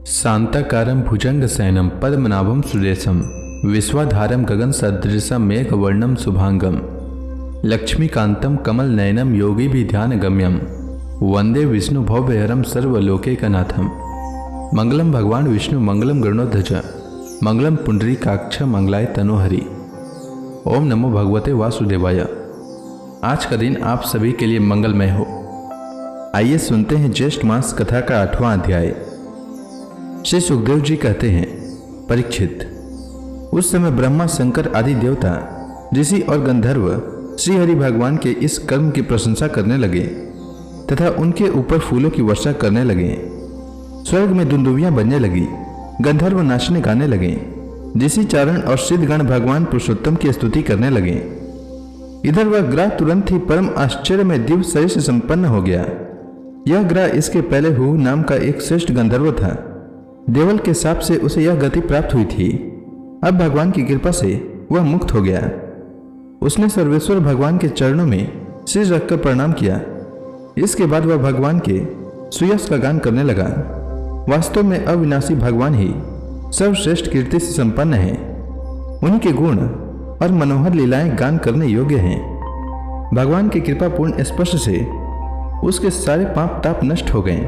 शांताकारं भुजंगशयनं पद्मनाभं सुरेशं विश्वाधारं गगनसदृशं मेघवर्णं शुभांगं लक्ष्मीकान्तं कमलनयनं योगिभिध्यानगम्यं वंदे विष्णुभवभयहरं सर्वलोकैकनाथं। मंगलम भगवान विष्णु मंगलम गरुड़ध्वज मंगलम पुंडरीकाक्ष मंगलाय तनोहरि। ओम नमो भगवते वासुदेवाय। आज का दिन आप सभी के लिए मंगलमय हो। आइए सुनते हैं ज्येष्ठ मास कथा का 8वां अध्याय। श्री सुखदेव जी कहते हैं, परीक्षित, उस समय ब्रह्मा, शंकर आदि देवता, ऋषि और गंधर्व श्री हरि भगवान के इस कर्म की प्रशंसा करने लगे तथा उनके ऊपर फूलों की वर्षा करने लगे। स्वर्ग में दुंदुभियां बजने लगी, गंधर्व नाचने गाने लगे, ऋषि चारण और सिद्धगण भगवान पुरुषोत्तम की स्तुति करने लगे। इधर वह ग्रह तुरंत ही परम आश्चर्य में दिव्य शरीर से संपन्न हो गया। यह ग्रह इसके पहले हु नाम का एक श्रेष्ठ गंधर्व था। देवल के शाप से उसे यह गति प्राप्त हुई थी। अब भगवान की कृपा से वह मुक्त हो गया। उसने सर्वेश्वर भगवान के चरणों में सिर रखकर प्रणाम किया। इसके बाद वह भगवान के सुयश का गान करने लगा। वास्तव में अविनाशी भगवान ही सर्वश्रेष्ठ कीर्ति से संपन्न है। उन्हीं के गुण और मनोहर लीलाएं गान करने योग्य हैं। भगवान की कृपा पूर्ण स्पर्श से उसके सारे पाप ताप नष्ट हो गए।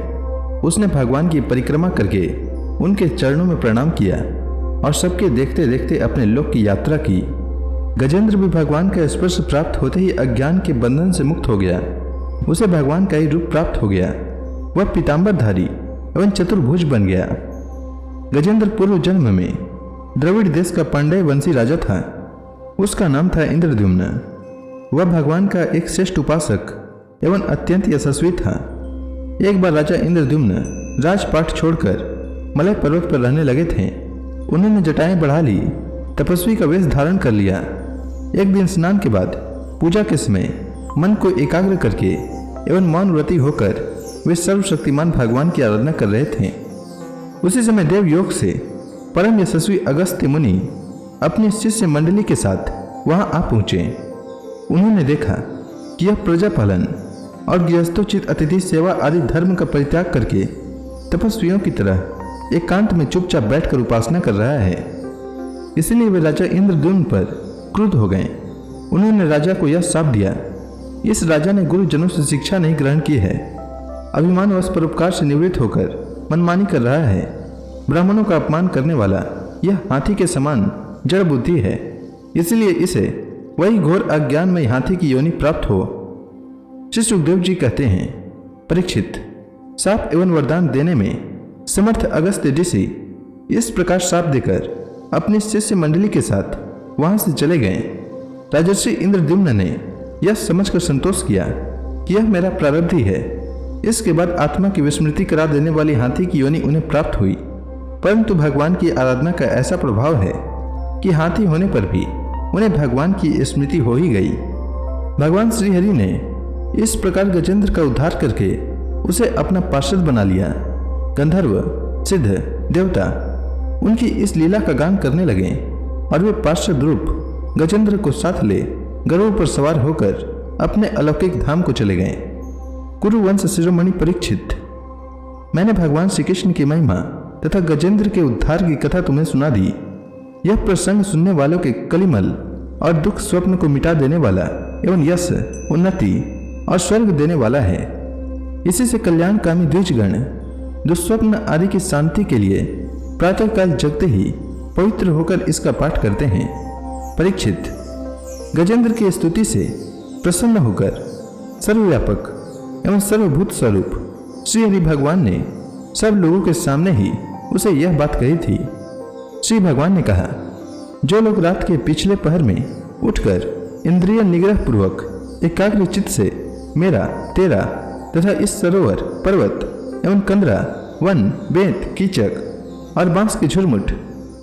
उसने भगवान की परिक्रमा करके उनके चरणों में प्रणाम किया और सबके देखते देखते अपने लोक की यात्रा की। गजेंद्र भी भगवान का स्पर्श प्राप्त होते ही अज्ञान के बंधन से मुक्त हो गया। उसे भगवान का ही रूप प्राप्त हो गया। वह पीताम्बरधारी एवं चतुर्भुज बन गया। गजेंद्र पूर्व जन्म में द्रविड़ देश का पांड्य वंशी राजा था। उसका नाम था इंद्रद्युम्न। वह भगवान का एक श्रेष्ठ उपासक एवं अत्यंत यशस्वी था। एक बार राजा इंद्रद्युम्न राजपाट छोड़कर मलय पर्वत पर रहने लगे थे। उन्होंने जटाएं बढ़ा ली, तपस्वी का वेश धारण कर लिया। एक दिन स्नान के बाद पूजा के समय मन को एकाग्र करके एवं मौन व्रती होकर वे सर्वशक्तिमान भगवान की आराधना कर रहे थे। उसी समय देव योग से परम यशस्वी अगस्त्य मुनि अपनी शिष्य मंडली के साथ वहां आ पहुंचे। उन्होंने देखा कि यह प्रजापालन और गृहस्थोचित अतिथि सेवा आदि धर्म का परित्याग करके तपस्वियों की तरह एकांत में चुपचाप बैठकर उपासना कर रहा है। इसलिए वे राजा इंद्रद्युम्न पर क्रुद्ध हो गए। उन्होंने राजा को यह शाप दिया, इस राजा ने गुरुजनों से शिक्षा नहीं ग्रहण की है, अभिमानवश परोपकार से निवृत्त होकर मनमानी कर रहा है। ब्राह्मणों का अपमान करने वाला यह हाथी के समान जड़ बुद्धि है। इसलिए इसे वही घोर अज्ञान में हाथी की योनि प्राप्त हो। श्री सुखदेव जी कहते हैं, परीक्षित, शाप एवं वरदान देने में समर्थ अगस्त्य ऋषि इस प्रकार शाप देकर अपनी शिष्य मंडली के साथ वहां से चले गए। राजर्षि इंद्रद्युम्न ने यह समझकर संतोष किया कि यह मेरा प्रारब्ध ही है। इसके बाद आत्मा की विस्मृति करा देने वाली हाथी की योनि उन्हें प्राप्त हुई। परंतु भगवान की आराधना का ऐसा प्रभाव है कि हाथी होने पर भी उन्हें भगवान की स्मृति हो ही गई। भगवान श्रीहरि ने इस प्रकार गजेंद्र का उद्धार करके उसे अपना पार्षद बना लिया। गंधर्व, सिद्ध, देवता उनकी इस लीला का गान करने लगे और वे पार्षद रूप गजेंद्र को साथ ले गरुड़ पर सवार होकर अपने अलौकिक धाम को चले गए। कुरुवंश शिरोमणि परीक्षित, मैंने भगवान श्री कृष्ण की महिमा तथा गजेंद्र के उद्धार की कथा तुम्हें सुना दी। यह प्रसंग सुनने वालों के कलिमल और दुख स्वप्न को मिटा देने वाला एवं यश, उन्नति और स्वर्ग देने वाला है। इसी से कल्याणकामी द्विजगण दुस्वप्न आदि की शांति के लिए प्रातःकाल जगते ही पवित्र होकर इसका पाठ करते हैं। परीक्षित, गजेंद्र की स्तुति से प्रसन्न होकर सर्वव्यापक एवं सर्वभूत स्वरूप श्री हरि भगवान ने सब लोगों के सामने ही उसे यह बात कही थी। श्री भगवान ने कहा, जो लोग रात के पिछले पहर में उठकर इंद्रिय निग्रह पूर्वक एकाग्र चित्त से मेरा, तेरा तथा इस सरोवर, पर्वत एवं कंदरा, वन, बेंत, कीचक और बांस के झुरमुट,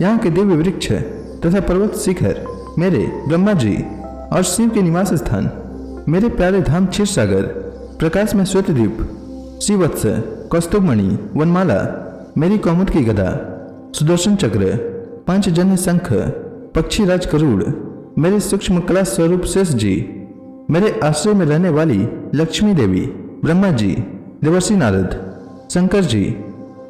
यहाँ के दिव्य वृक्ष तथा पर्वत शिखर, मेरे ब्रह्मा जी और शिव के निवास स्थान, मेरे प्यारे धाम क्षीरसागर, प्रकाश में श्वेतद्वीप, श्रीवत्स, कौस्तुभमणि, वनमाला, मेरी कौमुद की गदा, सुदर्शन चक्र, पांचजन्य शंख, पक्षीराज गरुड़, मेरे सूक्ष्म कला स्वरूप शेष जी, मेरे आश्रय में रहने वाली लक्ष्मी देवी, ब्रह्मा जी, देवर्षि नारद, शंकर जी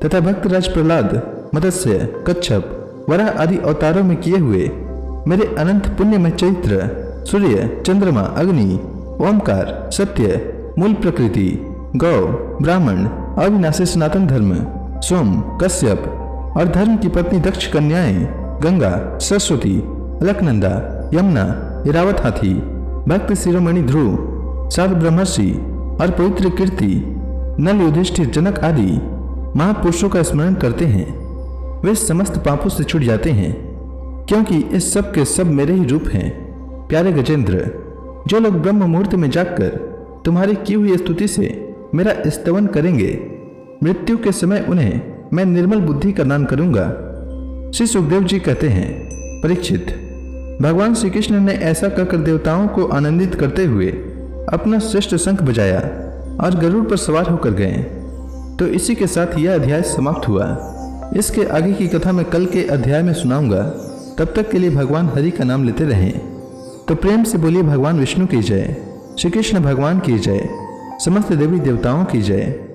तथा भक्तराज प्रहलाद, मत्स्य, कच्छप, वराह आदि अवतारों में किए हुए मेरे अनंत पुण्यमय चरित्र, सूर्य, चंद्रमा, अग्नि, ओमकार, सत्य, मूल प्रकृति, गौ, ब्राह्मण, अविनाशी सनातन धर्म, सोम, कश्यप और धर्म की पत्नी दक्ष कन्याएं, गंगा, सरस्वती, अलकनंदा, यमुना, इरावत हाथी, भक्त शिरोमणि ध्रुव, सात ब्रह्मर्षि और पवित्र कीर्ति, नल, युधिष्ठिर, जनक आदि महापुरुषों का स्मरण करते हैं, वे समस्त पापों से छूट जाते हैं, क्योंकि इस सब के सब मेरे ही रूप हैं। प्यारे गजेंद्र, जो लोग ब्रह्म मुहूर्त में जागकर तुम्हारी की हुई स्तुति से मेरा स्तवन करेंगे, मृत्यु के समय उन्हें मैं निर्मल बुद्धि का दान करूंगा। श्री सुखदेव जी कहते हैं, परीक्षित, भगवान श्री कृष्ण ने ऐसा कहकर देवताओं को आनंदित करते हुए अपना श्रेष्ठ शंख बजाया और गरुड़ पर सवार होकर गए। तो इसी के साथ यह अध्याय समाप्त हुआ। इसके आगे की कथा मैं कल के अध्याय में सुनाऊंगा। तब तक के लिए भगवान हरि का नाम लेते रहें। तो प्रेम से बोलिए भगवान विष्णु की जय, श्री कृष्ण भगवान की जय, समस्त देवी देवताओं की जय।